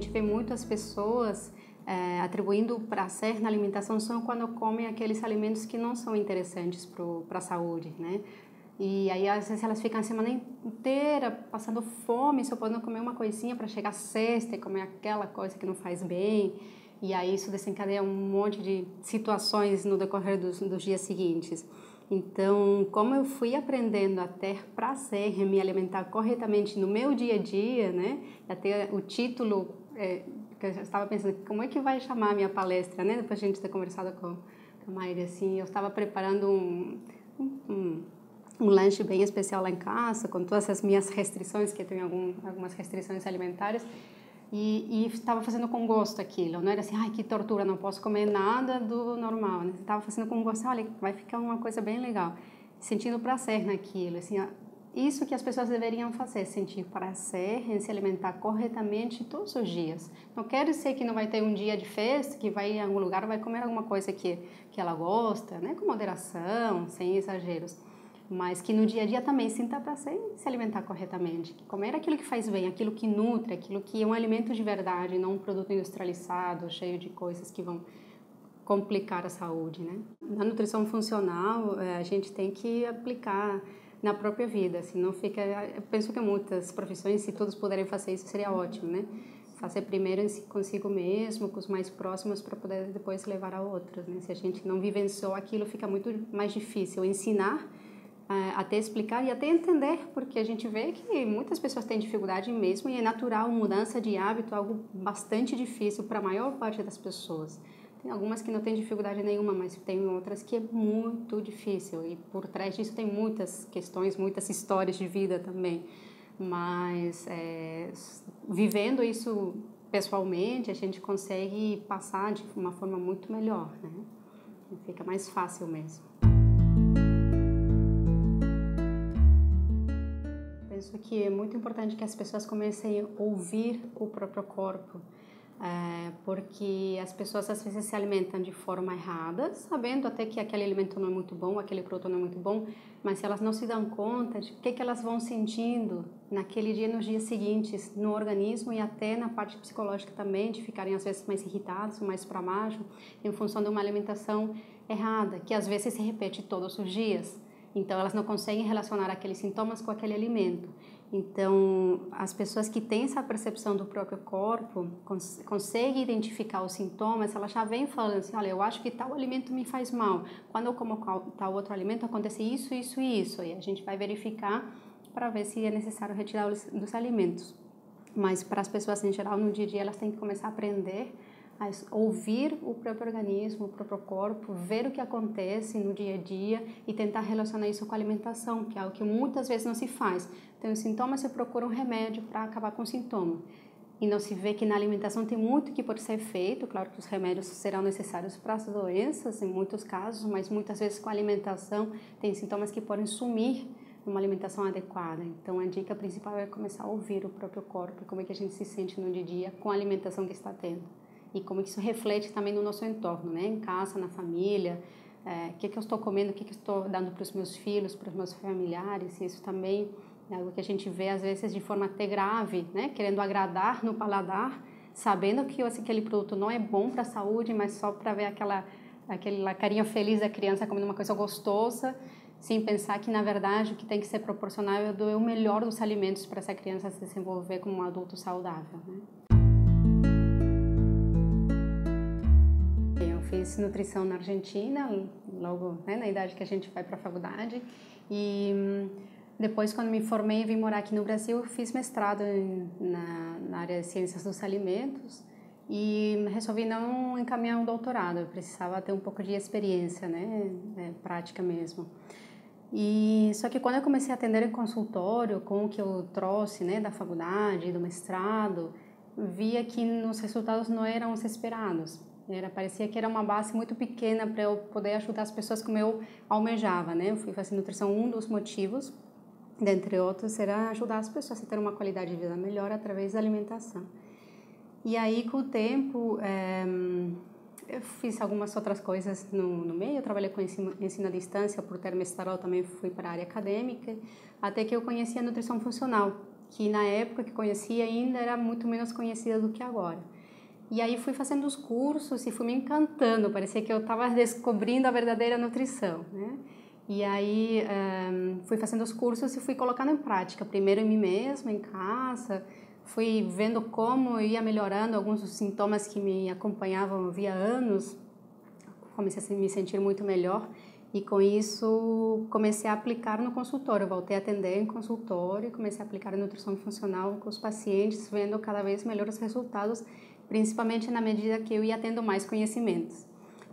gente vê muitas pessoas atribuindo prazer na alimentação só quando comem aqueles alimentos que não são interessantes para a saúde, né? E aí, às vezes, elas ficam a semana inteira passando fome, só podendo comer uma coisinha para chegar sexta e comer aquela coisa que não faz bem. E aí isso desencadeia um monte de situações no decorrer dos dias seguintes. Então, como eu fui aprendendo a ter prazer em me alimentar corretamente no meu dia a dia, né? Até o título, que eu já estava pensando, como é que vai chamar a minha palestra, né? Depois de a gente ter conversado com a Mayra, assim, eu estava preparando um lanche bem especial lá em casa, com todas as minhas restrições, que eu tenho algumas restrições alimentares, e estava fazendo com gosto aquilo, não era assim, ai, que tortura, não posso comer nada do normal, né? Estava fazendo com gosto, olha, vai ficar uma coisa bem legal, sentindo prazer naquilo, assim, isso que as pessoas deveriam fazer, sentir prazer em se alimentar corretamente todos os dias. Não quer dizer que não vai ter um dia de festa, que vai em algum lugar, vai comer alguma coisa que ela gosta, né? Com moderação, sem exageros. Mas que no dia a dia também sinta prazer em se alimentar corretamente. Comer aquilo que faz bem, aquilo que nutre, aquilo que é um alimento de verdade, não um produto industrializado, cheio de coisas que vão complicar a saúde, né? Na nutrição funcional, a gente tem que aplicar na própria vida, assim, não fica... Eu penso que muitas profissões, se todos puderem fazer isso, seria ótimo, né? Fazer primeiro consigo mesmo, com os mais próximos, para poder depois levar a outros, né? Se a gente não vivenciou aquilo, fica muito mais difícil ensinar, até explicar e até entender, porque a gente vê que muitas pessoas têm dificuldade mesmo e é natural, mudança de hábito, algo bastante difícil para a maior parte das pessoas. Tem algumas que não têm dificuldade nenhuma, mas tem outras que é muito difícil e por trás disso tem muitas questões, muitas histórias de vida também. Mas vivendo isso pessoalmente, a gente consegue passar de uma forma muito melhor, né? Fica mais fácil mesmo. Penso que é muito importante que as pessoas comecem a ouvir o próprio corpo, porque as pessoas às vezes se alimentam de forma errada, sabendo até que aquele alimento não é muito bom, aquele produto não é muito bom, mas se elas não se dão conta de o que elas vão sentindo naquele dia, nos dias seguintes, no organismo e até na parte psicológica também, de ficarem às vezes mais irritados, mais para baixo, em função de uma alimentação errada, que às vezes se repete todos os dias. Então, elas não conseguem relacionar aqueles sintomas com aquele alimento. Então, as pessoas que têm essa percepção do próprio corpo, conseguem identificar os sintomas, elas já vêm falando assim, olha, eu acho que tal alimento me faz mal. Quando eu como tal outro alimento, acontece isso, isso e isso. E a gente vai verificar para ver se é necessário retirar dos alimentos. Mas para as pessoas em geral, no dia a dia, elas têm que começar a aprender a ouvir o próprio organismo, o próprio corpo, ver o que acontece no dia a dia e tentar relacionar isso com a alimentação, que é algo que muitas vezes não se faz. Tem os sintomas, você procura um remédio para acabar com o sintoma. E não se vê que na alimentação tem muito que pode ser feito, claro que os remédios serão necessários para as doenças, em muitos casos, mas muitas vezes com a alimentação tem sintomas que podem sumir numa alimentação adequada. Então a dica principal é começar a ouvir o próprio corpo, como é que a gente se sente no dia a dia com a alimentação que está tendo. E como isso reflete também no nosso entorno, né? Em casa, na família, o que eu estou comendo, o que eu estou dando para os meus filhos, para os meus familiares. Isso também é algo que a gente vê às vezes de forma até grave, né? Querendo agradar no paladar, sabendo que aquele produto não é bom para a saúde, mas só para ver aquela carinha feliz da criança comendo uma coisa gostosa, sem pensar que, na verdade, o que tem que ser proporcional é o melhor dos alimentos para essa criança se desenvolver como um adulto saudável, né? Fiz nutrição na Argentina, logo, né, na idade que a gente vai para a faculdade, e depois, quando me formei e vim morar aqui no Brasil, fiz mestrado na área de ciências dos alimentos e resolvi não encaminhar um doutorado, eu precisava ter um pouco de experiência, né, prática mesmo. E só que quando eu comecei a atender em consultório, com o que eu trouxe, né, da faculdade, do mestrado, via que os resultados não eram os esperados. Parecia que era uma base muito pequena para eu poder ajudar as pessoas como eu almejava, né? Eu fui fazer nutrição, um dos motivos, dentre outros, era ajudar as pessoas a ter uma qualidade de vida melhor através da alimentação. E aí, com o tempo, eu fiz algumas outras coisas no meio, eu trabalhei com ensino à distância, por ter mestrado também fui para a área acadêmica, até que eu conheci a nutrição funcional, que na época que conheci ainda era muito menos conhecida do que agora. E aí fui fazendo os cursos e fui me encantando, parecia que eu estava descobrindo a verdadeira nutrição, né? E aí fui fazendo os cursos e fui colocando em prática, primeiro em mim mesma, em casa, fui vendo como eu ia melhorando alguns dos sintomas que me acompanhavam havia anos, comecei a me sentir muito melhor e com isso comecei a aplicar no consultório, voltei a atender em consultório e comecei a aplicar a nutrição funcional com os pacientes, vendo cada vez melhores resultados, principalmente na medida que eu ia tendo mais conhecimentos.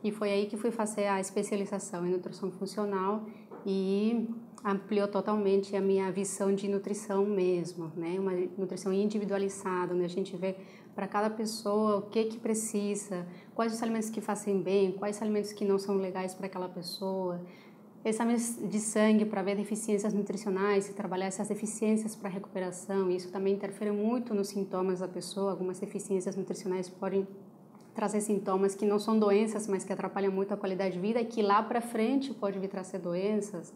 E foi aí que fui fazer a especialização em nutrição funcional e ampliou totalmente a minha visão de nutrição mesmo, né? Uma nutrição individualizada, onde a gente vê para cada pessoa o que precisa, quais os alimentos que fazem bem, quais alimentos que não são legais para aquela pessoa, exames de sangue para ver deficiências nutricionais e trabalhar essas deficiências para recuperação. Isso também interfere muito nos sintomas da pessoa. Algumas deficiências nutricionais podem trazer sintomas que não são doenças, mas que atrapalham muito a qualidade de vida e que lá para frente pode vir trazer doenças.